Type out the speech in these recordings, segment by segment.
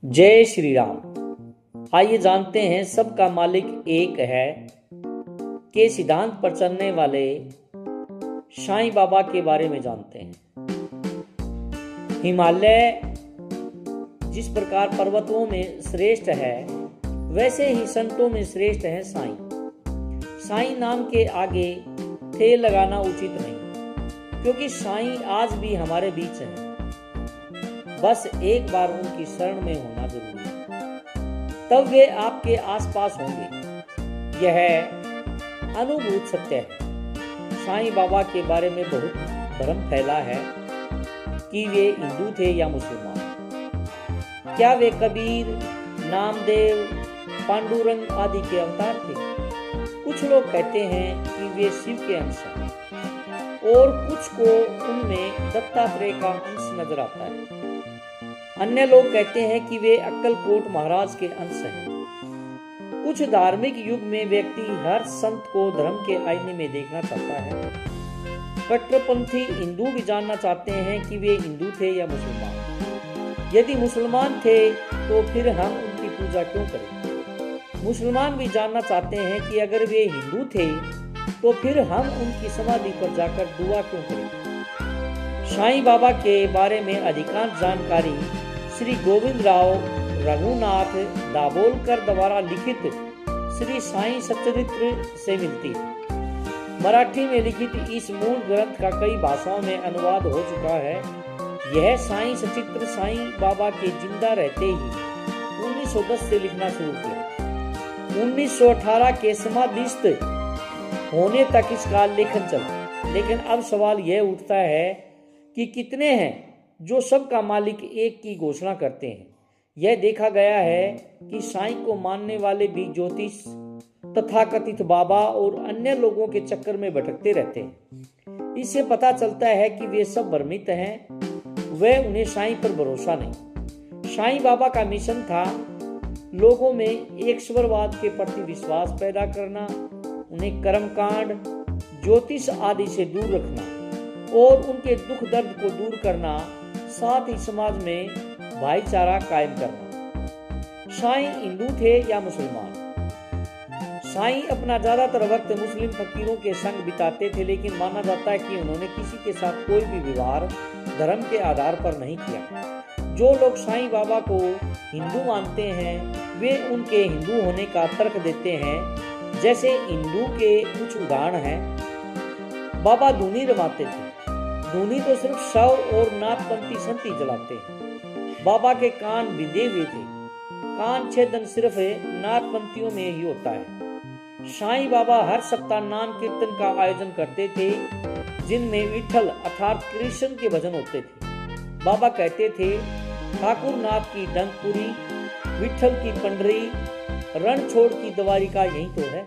जय श्री राम। आइए जानते हैं सबका मालिक एक है के सिद्धांत पर चलने वाले साईं बाबा के बारे में जानते हैं। हिमालय जिस प्रकार पर्वतों में श्रेष्ठ है, वैसे ही संतों में श्रेष्ठ है साईं। साईं नाम के आगे थे लगाना उचित नहीं, क्योंकि साईं आज भी हमारे बीच है। बस एक बार उनकी शरण में होना जरूरी है, तब वे आपके आसपास होंगे। यह अनुभूत सत्य है। साईं बाबा के बारे में बहुत भ्रम फैला है कि वे हिंदू थे या मुसलमान। क्या वे कबीर, नामदेव, पांडुरंग आदि के अवतार थे? कुछ लोग कहते हैं कि वे शिव के अंश हैं, और कुछ को उनमें दत्तात्रेय का अंश नजर आता है। अन्य लोग कहते हैं कि वे अक्कलकोट महाराज के अंश हैं। कुछ धार्मिक युग में व्यक्ति हर संत को धर्म के आईने में देखना चाहता है। कट्टरपंथी हिंदू भी जानना चाहते हैं कि वे हिंदू थे या मुसलमान। यदि मुसलमान थे तो फिर हम उनकी पूजा क्यों करें? मुसलमान भी जानना चाहते हैं कि अगर वे हिंदू थे तो फिर हम उनकी समाधि पर जाकर दुआ क्यों करें? साईं बाबा के बारे में अधिकांश जानकारी श्री गोविंदराव रघुनाथ दाभोलकर द्वारा लिखित श्री साईं सच्चरित्र से मिलती है। मराठी में लिखित इस मूल ग्रंथ का कई भाषाओं में अनुवाद हो चुका है। यह साईं सच्चरित्र साईं बाबा के जिंदा रहते ही 1910 से लिखना शुरू किया। 1918 के समाधिस्थ होने तक इसका लेखन चला। लेकिन अब सवाल यह उठता है कि कितने हैं जो सबका मालिक एक की घोषणा करते हैं। यह देखा गया है कि साईं को मानने वाले भी ज्योतिष, तथाकथित बाबा और अन्य लोगों के चक्कर में भटकते रहते हैं। इससे पता चलता है कि वे सब भ्रमित हैं। वे उन्हें साईं पर भरोसा नहीं। साईं बाबा का मिशन था लोगों में ईश्वरवाद के प्रति विश्वास पैदा करना, उन्हें कर्मकांड, ज्योतिष आदि से दूर रखना और उनके दुख दर्द को दूर करना, साथ ही समाज में भाईचारा कायम करना। साईं हिंदू थे या मुसलमान? साईं अपना ज्यादातर वक्त मुस्लिम फकीरों के संग बिताते थे, लेकिन माना जाता है कि उन्होंने किसी के साथ कोई भी व्यवहार धर्म के आधार पर नहीं किया। जो लोग साईं बाबा को हिंदू मानते हैं, वे उनके हिंदू होने का तर्क देते हैं। जैसे हिंदू के कुछ उदाहरण हैं। बाबा धूनी रमाते थे। धूनी तो सिर्फ शव और नाथपंथी संत ही जलाते हैं। बाबा के कान बिंधे हुए थे। कान छेदन सिर्फ नाथपंथियों में ही होता है। साईं बाबा हर सप्ताह नाम कीर्तन का आयोजन करते थे, जिनमें विठल अर्थात कृष्ण के भजन होते थे। बाबा कहते थे, ठाकुर नाथ की डंकपुरी, विठल की पंडरी, रणछोड़ की द्वारिका यही तो है।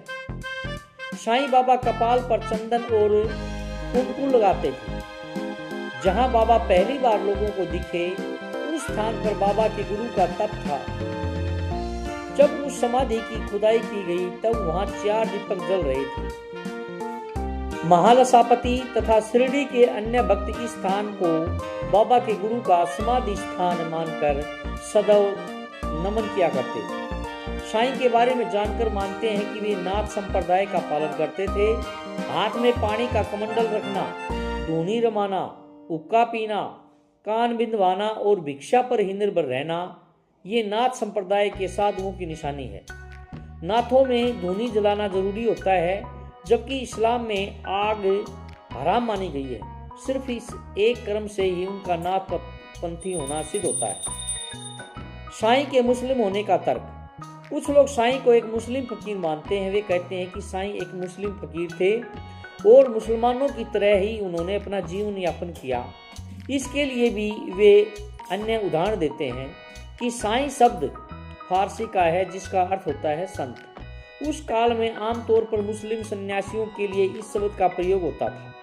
साईं बाबा कपाल पर चंदन और कुमकुम लगाते थे। जहां बाबा पहली बार लोगों को दिखे, उस स्थान पर बाबा के गुरु का तप था। जब उस समाधि की खुदाई की गई, तब वहां 4 दीपक जल रहे थे। महालसापति तथा शिरडी के अन्य भक्त इस स्थान को बाबा के गुरु का समाधि स्थान मानकर सदैव नमन किया करते थे। साईं के बारे में जानकर मानते हैं कि वे नाथ संप्रदाय का पालन करते थे। हाथ में पानी का कमंडल रखना, धूनी रमाना, हुक्का पीना, कान बिंधवाना और भिक्षा पर ही निर्भर रहना, ये नाथ संप्रदाय के साधुओं की निशानी है। नाथों में धूनी जलाना जरूरी होता है, जबकि इस्लाम में आग हराम मानी गई है। सिर्फ इस एक कर्म से ही उनका नाथ पंथी होना सिद्ध होता है। साईं के मुस्लिम होने का तर्क। कुछ लोग साईं को एक मुस्लिम फकीर मानते हैं। वे कहते हैं कि साईं एक मुस्लिम फकीर थे और मुसलमानों की तरह ही उन्होंने अपना जीवन यापन किया। इसके लिए भी वे अन्य उदाहरण देते हैं कि साईं शब्द फारसी का है, जिसका अर्थ होता है संत। उस काल में आमतौर पर मुस्लिम सन्यासियों के लिए इस शब्द का प्रयोग होता था।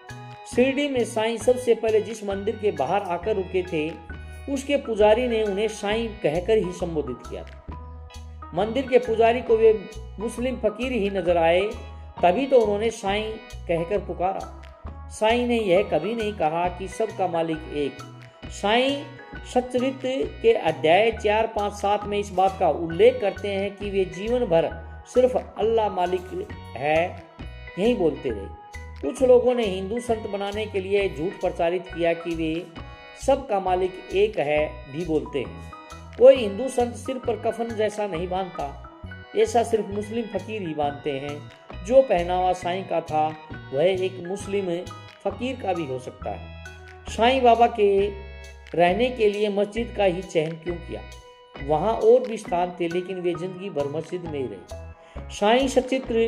शिरडी में साईं सबसे पहले जिस मंदिर के बाहर आकर रुके थे, उसके पुजारी ने उन्हें साईं कहकर ही संबोधित किया था। मंदिर के पुजारी को वे मुस्लिम फकीर ही नजर आए, तभी तो उन्होंने साईं कहकर पुकारा। साईं ने यह कभी नहीं कहा कि सबका मालिक एक। साईं सच्चरित्र के अध्याय 4, 5, 7 में इस बात का उल्लेख करते हैं कि वे जीवन भर सिर्फ अल्लाह मालिक है यही बोलते रहे। कुछ लोगों ने हिंदू संत बनाने के लिए झूठ प्रचारित किया कि वे सबका मालिक एक है भी बोलते हैं। कोई हिंदू संत सिर पर कफन जैसा नहीं बांधता, ऐसा सिर्फ मुस्लिम फकीर ही बांधते हैं। जो पहनावा साईं का था वह एक मुस्लिम फकीर का भी हो सकता है। साईं बाबा के रहने के लिए मस्जिद का ही चयन क्यों किया? वहाँ और भी स्थान थे, लेकिन वे जिंदगी भर मस्जिद में ही रहे। साईं सचित्र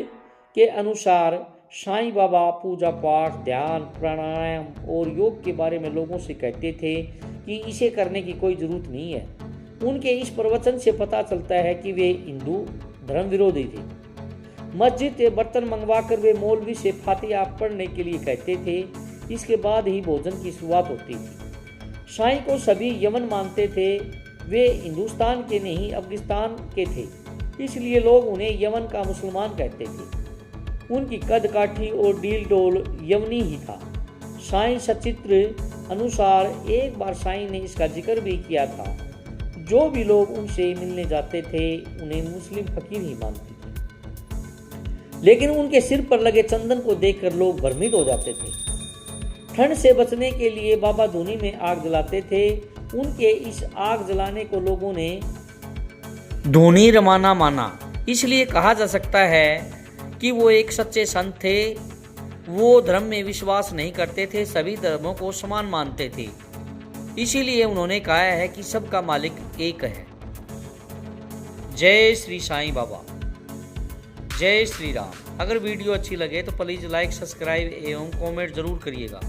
के अनुसार साईं बाबा पूजा पाठ, ध्यान, प्राणायाम और योग के बारे में लोगों से कहते थे कि इसे करने की कोई जरूरत नहीं है। उनके इस प्रवचन से पता चलता है कि वे हिंदू धर्म विरोधी थे। मस्जिद से बर्तन मंगवाकर वे मौलवी से फातिहा पढ़ने के लिए कहते थे। इसके बाद ही भोजन की शुरुआत होती थी। साईं को सभी यमन मानते थे। वे हिंदुस्तान के नहीं अफगानिस्तान के थे, इसलिए लोग उन्हें यमन का मुसलमान कहते थे। उनकी कद काठी और डील डोल यमनी ही था। साईं सचित्र अनुसार एक बार साईं ने इसका जिक्र भी किया था। जो भी लोग उनसे मिलने जाते थे उन्हें मुस्लिम फकीर ही मानते थे, लेकिन उनके सिर पर लगे चंदन को देखकर लोग भ्रमित हो जाते थे। ठंड से बचने के लिए बाबा धूनी में आग जलाते थे। उनके इस आग जलाने को लोगों ने धूनी रमाना माना। इसलिए कहा जा सकता है कि वो एक सच्चे संत थे। वो धर्म में विश्वास नहीं करते थे, सभी धर्मों को समान मानते थे। इसीलिए उन्होंने कहा है कि सबका मालिक एक है। जय श्री साईं बाबा, जय श्री राम। अगर वीडियो अच्छी लगे तो प्लीज़ लाइक, सब्सक्राइब एवं कमेंट जरूर करिएगा।